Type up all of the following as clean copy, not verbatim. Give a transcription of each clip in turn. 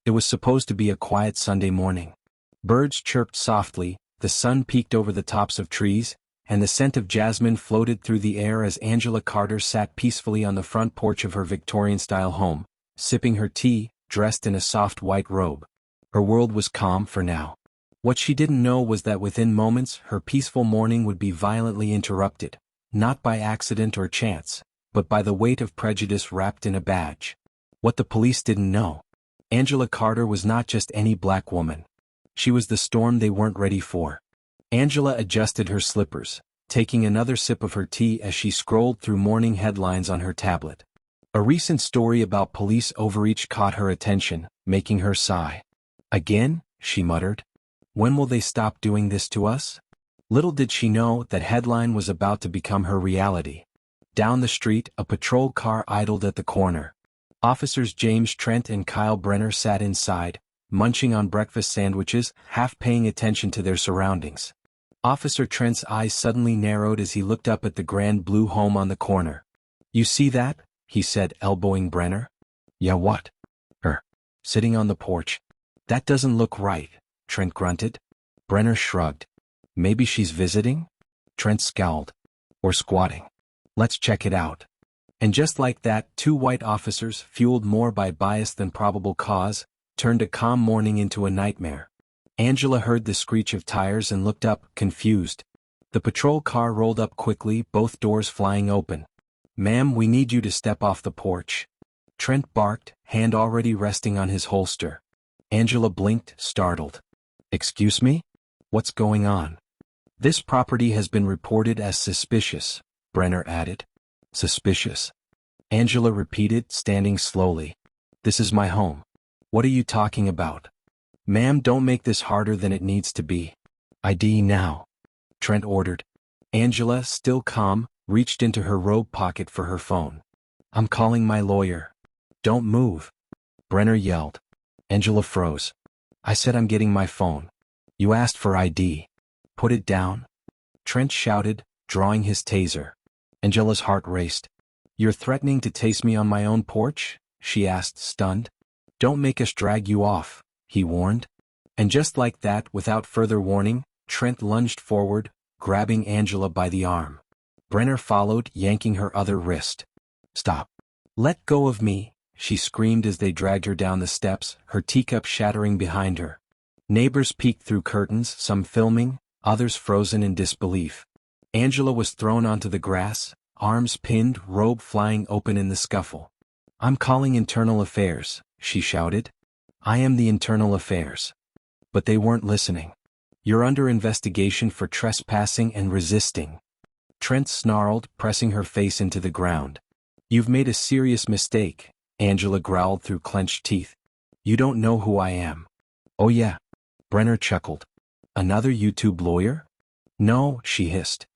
It was supposed to be a quiet Sunday morning. Birds chirped softly, the sun peeked over the tops of trees, and the scent of jasmine floated through the air as Angela Carter sat peacefully on the front porch of her Victorian-style home, sipping her tea, dressed in a soft white robe. Her world was calm for now. What she didn't know was that within moments her peaceful morning would be violently interrupted, not by accident or chance, but by the weight of prejudice wrapped in a badge. What the police didn't know. Angela Carter was not just any black woman. She was the storm they weren't ready for. Angela adjusted her slippers, taking another sip of her tea as she scrolled through morning headlines on her tablet. A recent story about police overreach caught her attention, making her sigh. "Again?" she muttered. "When will they stop doing this to us?" Little did she know that headline was about to become her reality. Down the street, a patrol car idled at the corner. Officers James Trent and Kyle Brenner sat inside, munching on breakfast sandwiches, half paying attention to their surroundings. Officer Trent's eyes suddenly narrowed as he looked up at the grand blue home on the corner. "You see that?" he said, elbowing Brenner. "Yeah, what?" "Her. Sitting on the porch." "That doesn't look right," Trent grunted. Brenner shrugged. "Maybe she's visiting?" Trent scowled. "Or squatting. Let's check it out." And just like that, two white officers, fueled more by bias than probable cause, turned a calm morning into a nightmare. Angela heard the screech of tires and looked up, confused. The patrol car rolled up quickly, both doors flying open. "Ma'am, we need you to step off the porch." Trent barked, hand already resting on his holster. Angela blinked, startled. "Excuse me? What's going on?" "This property has been reported as suspicious," Brenner added. "Suspicious?" Angela repeated, standing slowly. "This is my home." "What are you talking about?" "Ma'am, don't make this harder than it needs to be." "ID now," Trent ordered. Angela, still calm, reached into her robe pocket for her phone. "I'm calling my lawyer." "Don't move," Brenner yelled. Angela froze. "I said I'm getting my phone." "You asked for ID. Put it down," Trent shouted, drawing his taser. Angela's heart raced. "You're threatening to tase me on my own porch?" she asked, stunned. "Don't make us drag you off," he warned. And just like that, without further warning, Trent lunged forward, grabbing Angela by the arm. Brenner followed, yanking her other wrist. "Stop. Let go of me," she screamed as they dragged her down the steps, her teacup shattering behind her. Neighbors peeked through curtains, some filming, others frozen in disbelief. Angela was thrown onto the grass, arms pinned, robe flying open in the scuffle. "I'm calling internal affairs," she shouted. "I am the internal affairs." But they weren't listening. "You're under investigation for trespassing and resisting." Trent snarled, pressing her face into the ground. "You've made a serious mistake," Angela growled through clenched teeth. "You don't know who I am." "Oh yeah," Brenner chuckled. "Another YouTube lawyer?" "No," she hissed.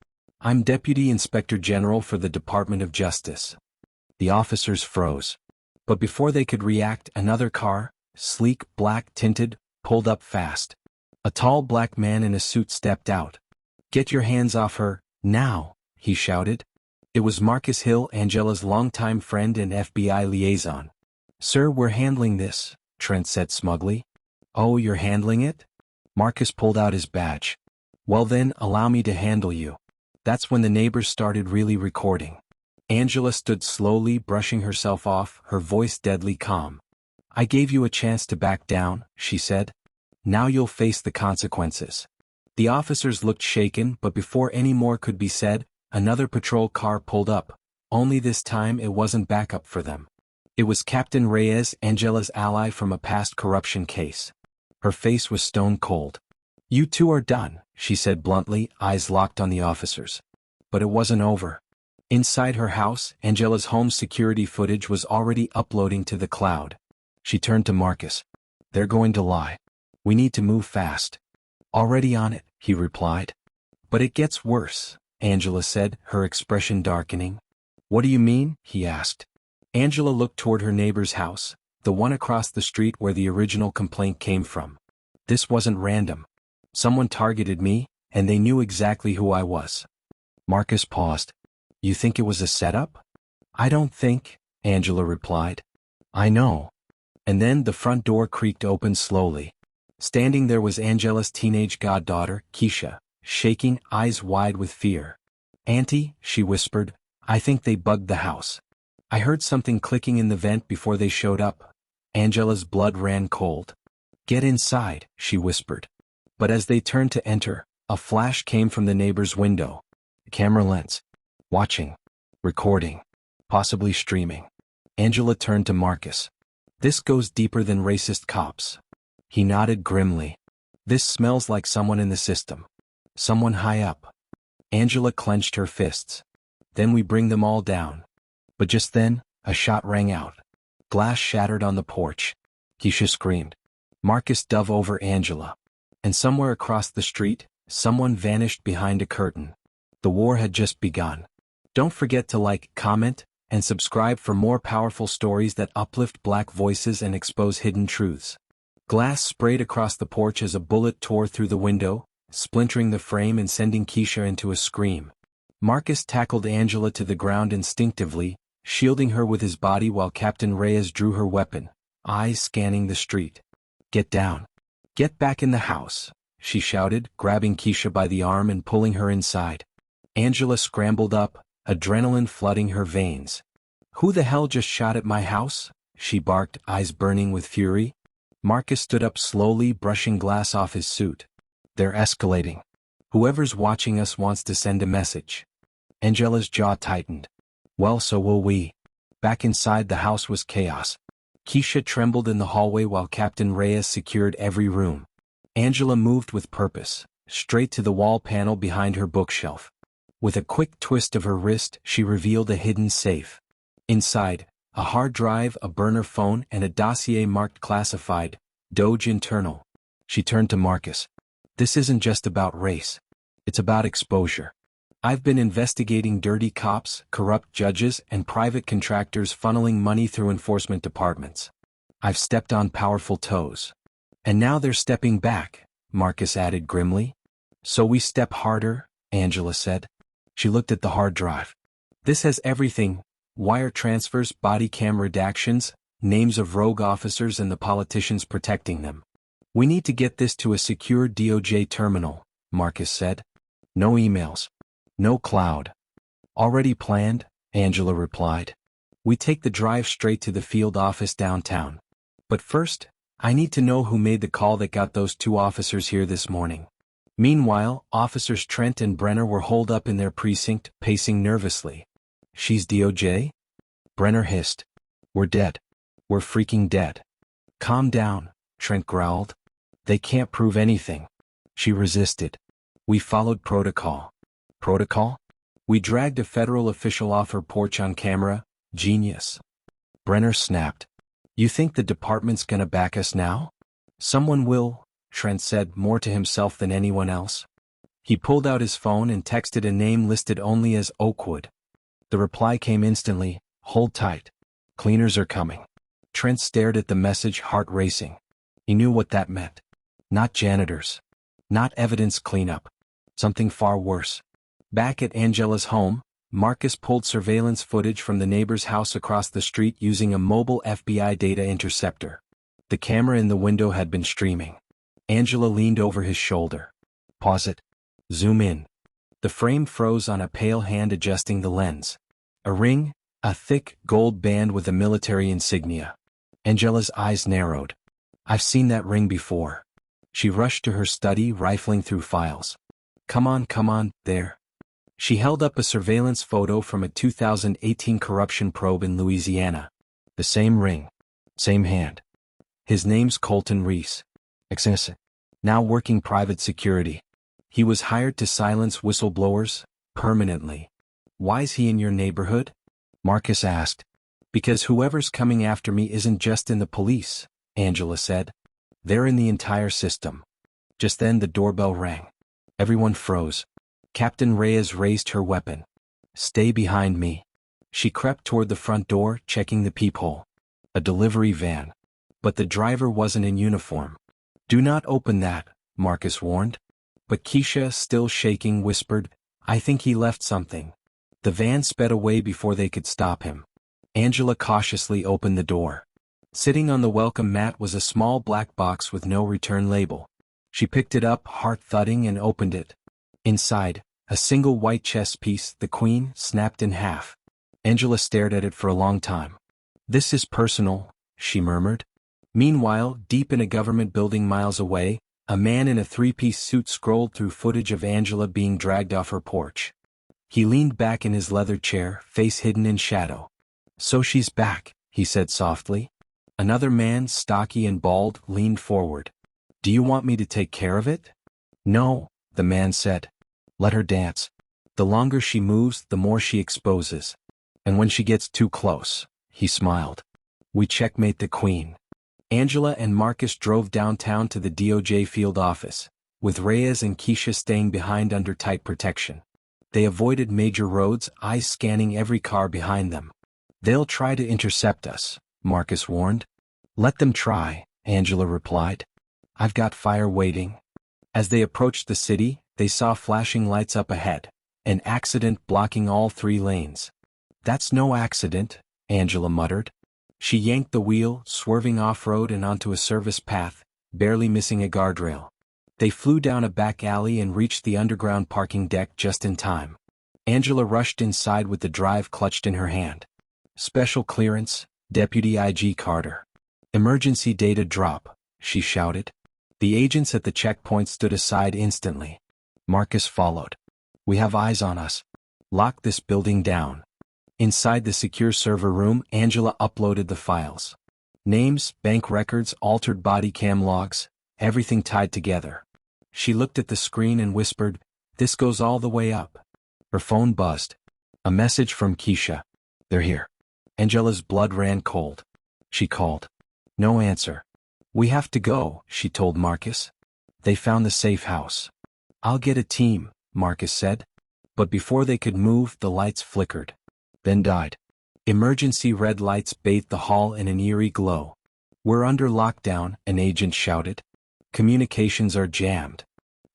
"I'm Deputy Inspector General for the Department of Justice." The officers froze. But before they could react, another car, sleek, black-tinted, pulled up fast. A tall black man in a suit stepped out. "Get your hands off her, now," he shouted. It was Marcus Hill, Angela's longtime friend and FBI liaison. "Sir, we're handling this," Trent said smugly. "Oh, you're handling it?" Marcus pulled out his badge. "Well then, allow me to handle you." That's when the neighbors started really recording. Angela stood slowly, brushing herself off, her voice deadly calm. "I gave you a chance to back down," she said. "Now you'll face the consequences." The officers looked shaken, but before any more could be said, another patrol car pulled up. Only this time it wasn't backup for them. It was Captain Reyes, Angela's ally from a past corruption case. Her face was stone cold. "You two are done," she said bluntly, eyes locked on the officers. But it wasn't over. Inside her house, Angela's home security footage was already uploading to the cloud. She turned to Marcus. "They're going to lie. We need to move fast." "Already on it," he replied. "But it gets worse," Angela said, her expression darkening. "What do you mean?" he asked. Angela looked toward her neighbor's house, the one across the street where the original complaint came from. "This wasn't random. Someone targeted me, and they knew exactly who I was." Marcus paused. "You think it was a setup?" "I don't think," Angela replied. "I know." And then the front door creaked open slowly. Standing there was Angela's teenage goddaughter, Keisha, shaking, eyes wide with fear. "Auntie," she whispered, "I think they bugged the house. I heard something clicking in the vent before they showed up." Angela's blood ran cold. "Get inside," she whispered. But as they turned to enter, a flash came from the neighbor's window. Camera lens. Watching. Recording. Possibly streaming. Angela turned to Marcus. "This goes deeper than racist cops." He nodded grimly. "This smells like someone in the system. Someone high up." Angela clenched her fists. "Then we bring them all down." But just then, a shot rang out. Glass shattered on the porch. Keisha screamed. Marcus dove over Angela. And somewhere across the street, someone vanished behind a curtain. The war had just begun. Don't forget to like, comment, and subscribe for more powerful stories that uplift Black voices and expose hidden truths. Glass sprayed across the porch as a bullet tore through the window, splintering the frame and sending Keisha into a scream. Marcus tackled Angela to the ground instinctively, shielding her with his body while Captain Reyes drew her weapon, eyes scanning the street. "Get down. Get back in the house," she shouted, grabbing Keisha by the arm and pulling her inside. Angela scrambled up, adrenaline flooding her veins. "Who the hell just shot at my house?" she barked, eyes burning with fury. Marcus stood up slowly, brushing glass off his suit. "They're escalating. Whoever's watching us wants to send a message." Angela's jaw tightened. "Well, so will we." Back inside the house was chaos. Keisha trembled in the hallway while Captain Reyes secured every room. Angela moved with purpose, straight to the wall panel behind her bookshelf. With a quick twist of her wrist, she revealed a hidden safe. Inside, a hard drive, a burner phone, and a dossier marked classified, Doge internal. She turned to Marcus. "This isn't just about race. It's about exposure. I've been investigating dirty cops, corrupt judges, and private contractors funneling money through enforcement departments. I've stepped on powerful toes. And now they're stepping back," Marcus added grimly. "So we step harder," Angela said. She looked at the hard drive. "This has everything: wire transfers, body cam redactions, names of rogue officers and the politicians protecting them. We need to get this to a secure DOJ terminal," Marcus said. "No emails. No cloud." "Already planned," Angela replied. "We take the drive straight to the field office downtown. But first, I need to know who made the call that got those 2 officers here this morning." Meanwhile, Officers Trent and Brenner were holed up in their precinct, pacing nervously. "She's DOJ?" Brenner hissed. "We're dead. We're freaking dead." "Calm down," Trent growled. "They can't prove anything." She resisted. "We followed protocol." "Protocol?" "We dragged a federal official off her porch on camera." "Genius." Brenner snapped. "You think the department's gonna back us now?" "Someone will," Trent said, more to himself than anyone else. He pulled out his phone and texted a name listed only as Oakwood. The reply came instantly, "Hold tight. Cleaners are coming." Trent stared at the message, heart racing. He knew what that meant. Not janitors. Not evidence cleanup. Something far worse. Back at Angela's home, Marcus pulled surveillance footage from the neighbor's house across the street using a mobile FBI data interceptor. The camera in the window had been streaming. Angela leaned over his shoulder. "Pause it. Zoom in." The frame froze on a pale hand adjusting the lens. A ring, a thick, gold band with a military insignia. Angela's eyes narrowed. "I've seen that ring before." She rushed to her study, rifling through files. Come on, there." She held up a surveillance photo from a 2018 corruption probe in Louisiana. The same ring. Same hand. His name's Colton Reese. Now working private security. He was hired to silence whistleblowers, permanently. "Why's he in your neighborhood?" Marcus asked. "Because whoever's coming after me isn't just in the police," Angela said. "They're in the entire system." Just then the doorbell rang. Everyone froze. Captain Reyes raised her weapon. "Stay behind me." She crept toward the front door, checking the peephole. A delivery van. But the driver wasn't in uniform. "Do not open that," Marcus warned. But Keisha, still shaking, whispered, "I think he left something." The van sped away before they could stop him. Angela cautiously opened the door. Sitting on the welcome mat was a small black box with no return label. She picked it up, heart thudding, and opened it. Inside, a single white chess piece, the queen, snapped in half. Angela stared at it for a long time. "This is personal," she murmured. Meanwhile, deep in a government building miles away, a man in a three-piece suit scrolled through footage of Angela being dragged off her porch. He leaned back in his leather chair, face hidden in shadow. "So she's back," he said softly. Another man, stocky and bald, leaned forward. "Do you want me to take care of it?" "No," the man said. "Let her dance. The longer she moves, the more she exposes. And when she gets too close," he smiled, "we checkmate the queen." Angela and Marcus drove downtown to the DOJ field office, with Reyes and Keisha staying behind under tight protection. They avoided major roads, eyes scanning every car behind them. "They'll try to intercept us," Marcus warned. "Let them try," Angela replied. "I've got fire waiting." As they approached the city, they saw flashing lights up ahead, an accident blocking all 3 lanes. "That's no accident," Angela muttered. She yanked the wheel, swerving off-road and onto a service path, barely missing a guardrail. They flew down a back alley and reached the underground parking deck just in time. Angela rushed inside with the drive clutched in her hand. "Special clearance, Deputy IG Carter." "Emergency data drop," she shouted. The agents at the checkpoint stood aside instantly. Marcus followed. "We have eyes on us. Lock this building down." Inside the secure server room, Angela uploaded the files. Names, bank records, altered body cam logs, everything tied together. She looked at the screen and whispered, "This goes all the way up." Her phone buzzed. A message from Keisha. "They're here." Angela's blood ran cold. She called. No answer. "We have to go," she told Marcus. They found the safe house. "I'll get a team," Marcus said. But before they could move, the lights flickered. Then died. Emergency red lights bathed the hall in an eerie glow. "We're under lockdown," an agent shouted. "Communications are jammed."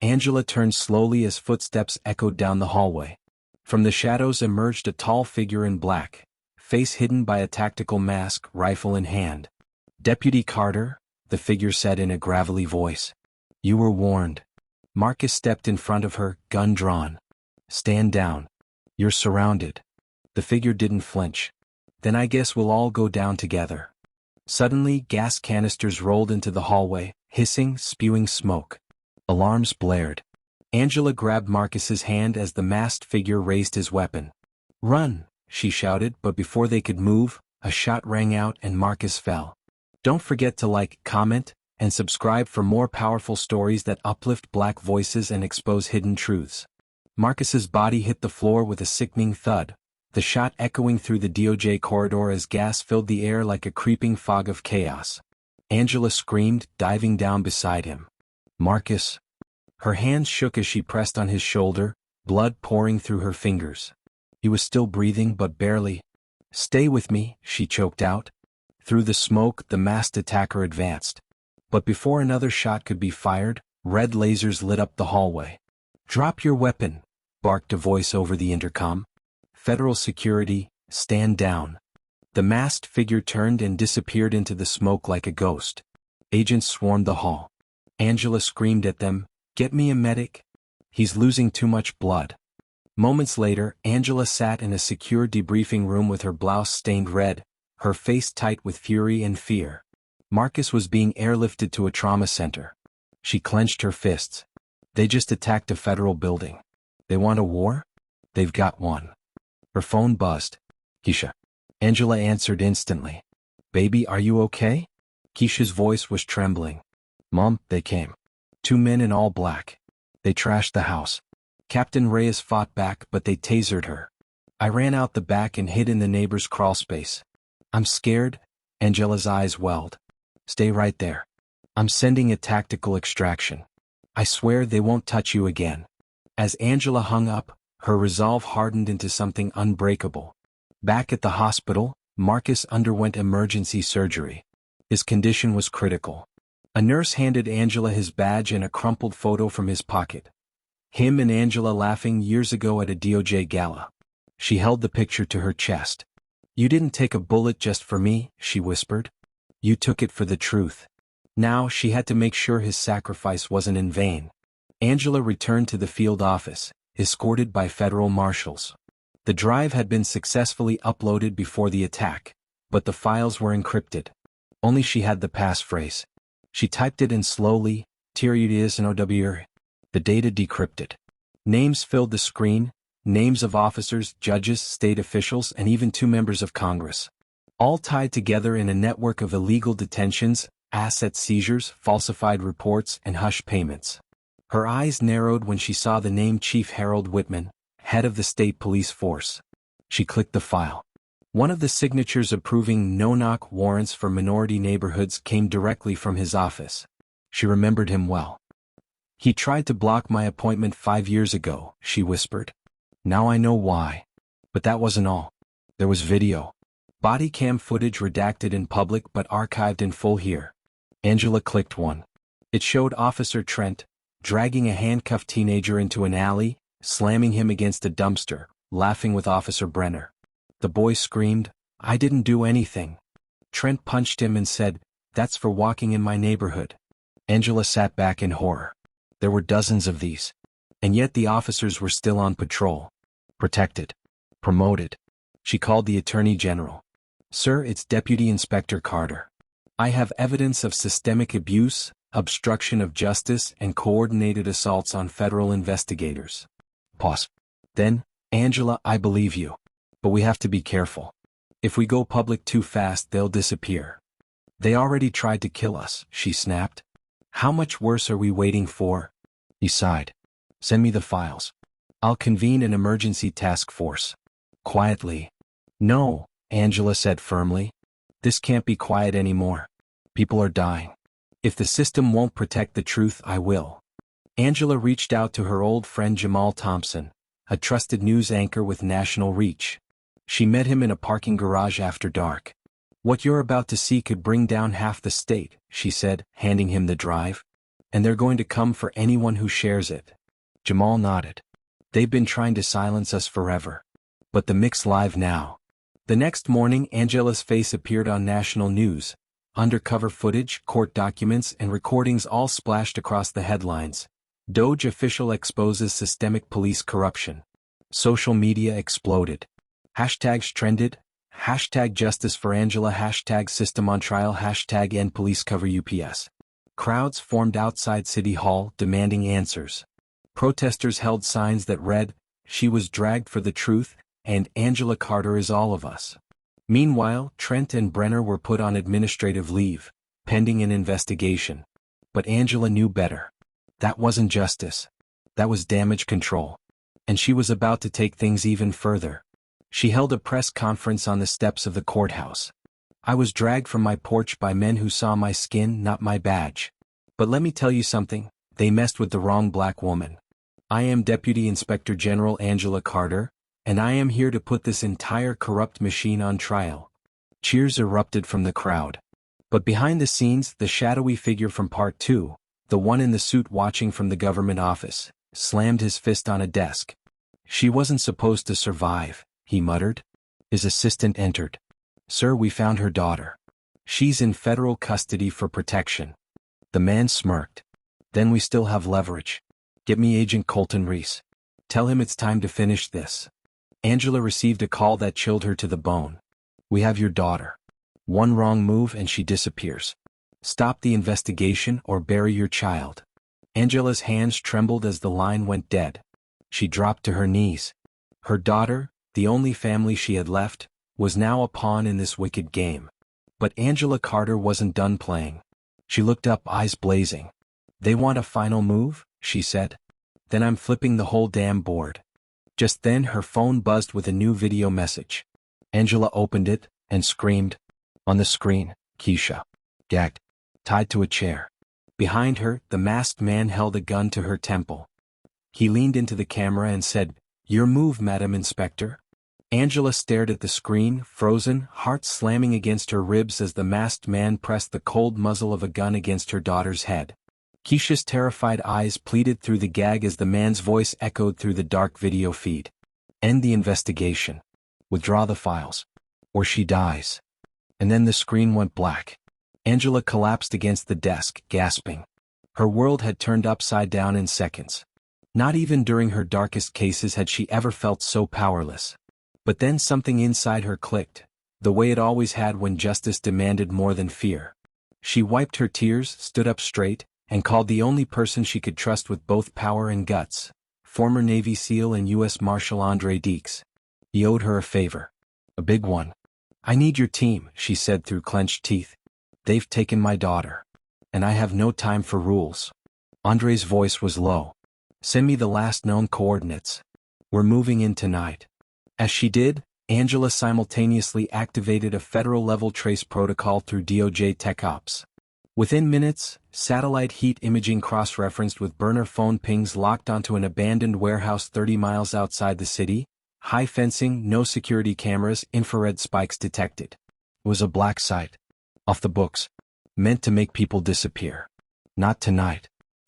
Angela turned slowly as footsteps echoed down the hallway. From the shadows emerged a tall figure in black, face hidden by a tactical mask, rifle in hand. "Deputy Carter," the figure said in a gravelly voice. "You were warned." Marcus stepped in front of her, gun drawn. "Stand down. You're surrounded." The figure didn't flinch. "Then I guess we'll all go down together." Suddenly, gas canisters rolled into the hallway, hissing, spewing smoke. Alarms blared. Angela grabbed Marcus's hand as the masked figure raised his weapon. "Run!" she shouted, but before they could move, a shot rang out and Marcus fell. Don't forget to like, comment, and subscribe for more powerful stories that uplift Black voices and expose hidden truths. Marcus's body hit the floor with a sickening thud, the shot echoing through the DOJ corridor as gas filled the air like a creeping fog of chaos. Angela screamed, diving down beside him. "Marcus!" Her hands shook as she pressed on his shoulder, blood pouring through her fingers. He was still breathing but barely. "Stay with me," she choked out. Through the smoke, the masked attacker advanced. But before another shot could be fired, red lasers lit up the hallway. "Drop your weapon," barked a voice over the intercom. "Federal security, stand down." The masked figure turned and disappeared into the smoke like a ghost. Agents swarmed the hall. Angela screamed at them, "Get me a medic. He's losing too much blood." Moments later, Angela sat in a secure debriefing room with her blouse stained red, her face tight with fury and fear. Marcus was being airlifted to a trauma center. She clenched her fists. They just attacked a federal building. They want a war? They've got one. Her phone buzzed. "Keisha." Angela answered instantly. "Baby, are you okay?" Keisha's voice was trembling. "Mom, they came. 2 men in all black. They trashed the house. Captain Reyes fought back, but they tasered her. I ran out the back and hid in the neighbor's crawlspace. I'm scared." Angela's eyes welled. "Stay right there. I'm sending a tactical extraction. I swear they won't touch you again." As Angela hung up, her resolve hardened into something unbreakable. Back at the hospital, Marcus underwent emergency surgery. His condition was critical. A nurse handed Angela his badge and a crumpled photo from his pocket. Him and Angela laughing years ago at a DOJ gala. She held the picture to her chest. "You didn't take a bullet just for me," she whispered. You took it for the truth. Now she had to make sure his sacrifice wasn't in vain. Angela returned to the field office, escorted by federal marshals. The drive had been successfully uploaded before the attack, but the files were encrypted. Only she had the passphrase. She typed it in slowly, the data decrypted. Names filled the screen, names of officers, judges, state officials, and even 2 members of Congress. All tied together in a network of illegal detentions, asset seizures, falsified reports, and hush payments. Her eyes narrowed when she saw the name Chief Harold Whitman, head of the state police force. She clicked the file. One of the signatures approving no-knock warrants for minority neighborhoods came directly from his office. She remembered him well. He tried to block my appointment 5 years ago, she whispered. Now I know why. But that wasn't all. There was video. Body cam footage redacted in public but archived in full here. Angela clicked one. It showed Officer Trent, dragging a handcuffed teenager into an alley, slamming him against a dumpster, laughing with Officer Brenner. The boy screamed, "I didn't do anything." Trent punched him and said, "That's for walking in my neighborhood." Angela sat back in horror. There were dozens of these. And yet the officers were still on patrol. Protected. Promoted. She called the Attorney General. "Sir, it's Deputy Inspector Carter. I have evidence of systemic abuse, obstruction of justice, and coordinated assaults on federal investigators." Pause. Then, "Angela, I believe you. But we have to be careful. If we go public too fast, they'll disappear." "They already tried to kill us," she snapped. "How much worse are we waiting for?" He sighed. "Send me the files. I'll convene an emergency task force." Quietly. "No," Angela said firmly. "This can't be quiet anymore. People are dying. If the system won't protect the truth, I will." Angela reached out to her old friend Jamal Thompson, a trusted news anchor with national reach. She met him in a parking garage after dark. "What you're about to see could bring down half the state," she said, handing him the drive. "And they're going to come for anyone who shares it." Jamal nodded. "They've been trying to silence us forever. But the mic's live now." The next morning, Angela's face appeared on national news. Undercover footage, court documents, and recordings all splashed across the headlines. DOJ official exposes systemic police corruption. Social media exploded. Hashtags trended. Hashtag justice for Angela. Hashtag system on trial. Hashtag end police cover UPS. Crowds formed outside City Hall demanding answers. Protesters held signs that read, "She was dragged for the truth," and "Angela Carter is all of us." Meanwhile, Trent and Brenner were put on administrative leave, pending an investigation. But Angela knew better. That wasn't justice. That was damage control. And she was about to take things even further. She held a press conference on the steps of the courthouse. "I was dragged from my porch by men who saw my skin, not my badge. But let me tell you something, they messed with the wrong black woman. I am Deputy Inspector General Angela Carter, and I am here to put this entire corrupt machine on trial." Cheers erupted from the crowd. But behind the scenes, the shadowy figure from Part 2, the one in the suit watching from the government office, slammed his fist on a desk. "She wasn't supposed to survive," he muttered. His assistant entered. "Sir, we found her daughter. She's in federal custody for protection." The man smirked. "Then we still have leverage. Get me Agent Colton Reese. Tell him it's time to finish this." Angela received a call that chilled her to the bone. "We have your daughter. One wrong move and she disappears. Stop the investigation or bury your child." Angela's hands trembled as the line went dead. She dropped to her knees. Her daughter, the only family she had left, was now a pawn in this wicked game. But Angela Carter wasn't done playing. She looked up, eyes blazing. "They want a final move?" she said. "Then I'm flipping the whole damn board." Just then her phone buzzed with a new video message. Angela opened it and screamed. On the screen, Keisha, gagged, tied to a chair. Behind her, the masked man held a gun to her temple. He leaned into the camera and said, "Your move, Madam Inspector." Angela stared at the screen, frozen, heart slamming against her ribs as the masked man pressed the cold muzzle of a gun against her daughter's head. Keisha's terrified eyes pleaded through the gag as the man's voice echoed through the dark video feed. "End the investigation. Withdraw the files. Or she dies." And then the screen went black. Angela collapsed against the desk, gasping. Her world had turned upside down in seconds. Not even during her darkest cases had she ever felt so powerless. But then something inside her clicked, the way it always had when justice demanded more than fear. She wiped her tears, stood up straight, and called the only person she could trust with both power and guts, former Navy SEAL and U.S. Marshal Andre Deeks. He owed her a favor. A big one. "I need your team," she said through clenched teeth. "They've taken my daughter. And I have no time for rules." Andre's voice was low. "Send me the last known coordinates. We're moving in tonight." As she did, Angela simultaneously activated a federal-level trace protocol through DOJ Tech Ops. Within minutes, satellite heat imaging cross-referenced with burner phone pings locked onto an abandoned warehouse 30 miles outside the city, high fencing, no security cameras, infrared spikes detected. It was a black site. Off the books. Meant to make people disappear. Not tonight.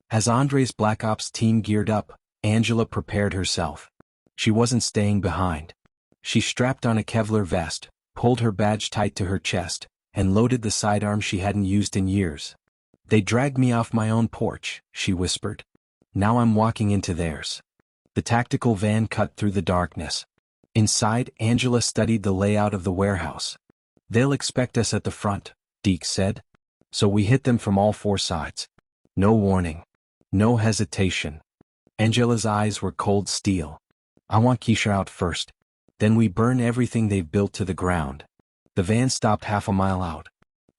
As Andre's Black Ops team geared up, Angela prepared herself. She wasn't staying behind. She strapped on a Kevlar vest, pulled her badge tight to her chest, and loaded the sidearm she hadn't used in years. "They dragged me off my own porch," she whispered. "Now I'm walking into theirs." The tactical van cut through the darkness. Inside, Angela studied the layout of the warehouse. "They'll expect us at the front," Deeks said. "So we hit them from all four sides. No warning. No hesitation." Angela's eyes were cold steel. "I want Keisha out first. Then we burn everything they've built to the ground." The van stopped half a mile out.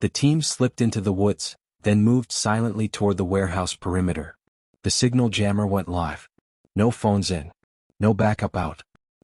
The team slipped into the woods, then moved silently toward the warehouse perimeter. The signal jammer went live. No phones in. No backup out.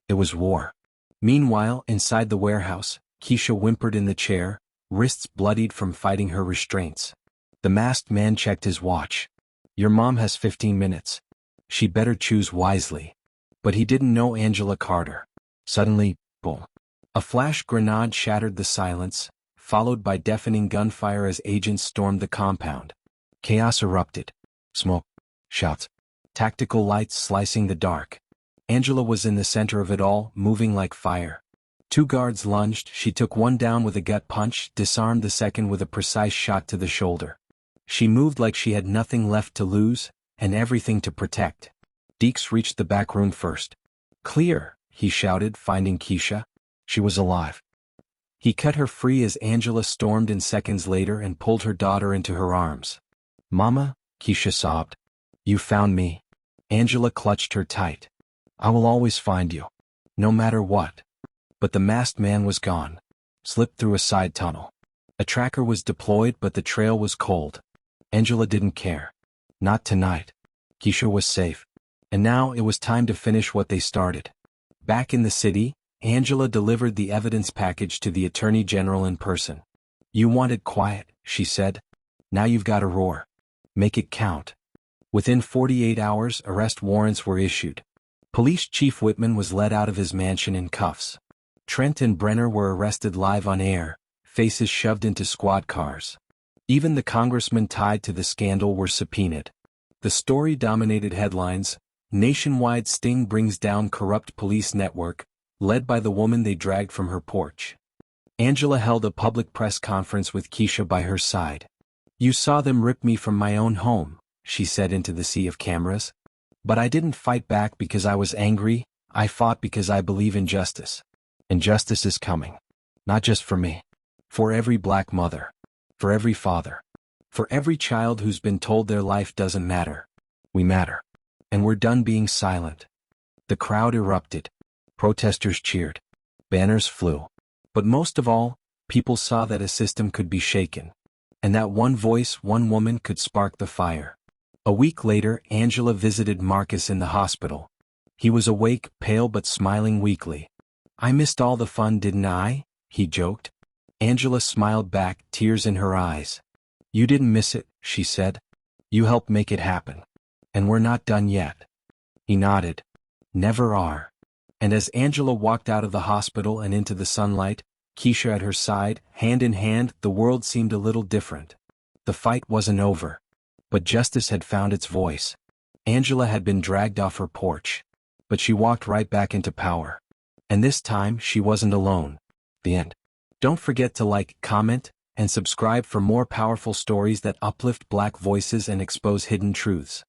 It was war. Meanwhile, inside the warehouse, Keisha whimpered in the chair, wrists bloodied from fighting her restraints. The masked man checked his watch. "Your mom has 15 minutes. She better choose wisely." But he didn't know Angela Carter. Suddenly, boom. A flash grenade shattered the silence, followed by deafening gunfire as agents stormed the compound. Chaos erupted. Smoke. Shouts. Tactical lights slicing the dark. Angela was in the center of it all, moving like fire. Two guards lunged, she took one down with a gut punch, disarmed the second with a precise shot to the shoulder. She moved like she had nothing left to lose, and everything to protect. Deeks reached the back room first. "Clear," he shouted, finding Keisha. She was alive. He cut her free as Angela stormed in seconds later and pulled her daughter into her arms. "Mama," Keisha sobbed. "You found me." Angela clutched her tight. "I will always find you. No matter what." But the masked man was gone. Slipped through a side tunnel. A tracker was deployed, but the trail was cold. Angela didn't care. Not tonight. Keisha was safe. And now it was time to finish what they started. Back in the city, Angela delivered the evidence package to the Attorney General in person. "You wanted quiet," she said. "Now you've got to roar. Make it count." Within 48 hours, arrest warrants were issued. Police Chief Whitman was led out of his mansion in cuffs. Trent and Brenner were arrested live on air, faces shoved into squad cars. Even the congressmen tied to the scandal were subpoenaed. The story dominated headlines. Nationwide sting brings down corrupt police network, led by the woman they dragged from her porch. Angela held a public press conference with Keisha by her side. "You saw them rip me from my own home," she said into the sea of cameras. "But I didn't fight back because I was angry, I fought because I believe in justice. And justice is coming. Not just for me. For every black mother. For every father. For every child who's been told their life doesn't matter. We matter. And we're done being silent." The crowd erupted. Protesters cheered. Banners flew. But most of all, people saw that a system could be shaken. And that one voice, one woman could spark the fire. A week later, Angela visited Marcus in the hospital. He was awake, pale but smiling weakly. "I missed all the fun, didn't I?" he joked. Angela smiled back, tears in her eyes. "You didn't miss it," she said. "You helped make it happen. And we're not done yet." He nodded. "Never are." And as Angela walked out of the hospital and into the sunlight, Keisha at her side, hand in hand, the world seemed a little different. The fight wasn't over. But justice had found its voice. Angela had been dragged off her porch. But she walked right back into power. And this time, she wasn't alone. The end. Don't forget to like, comment, and subscribe for more powerful stories that uplift Black voices and expose hidden truths.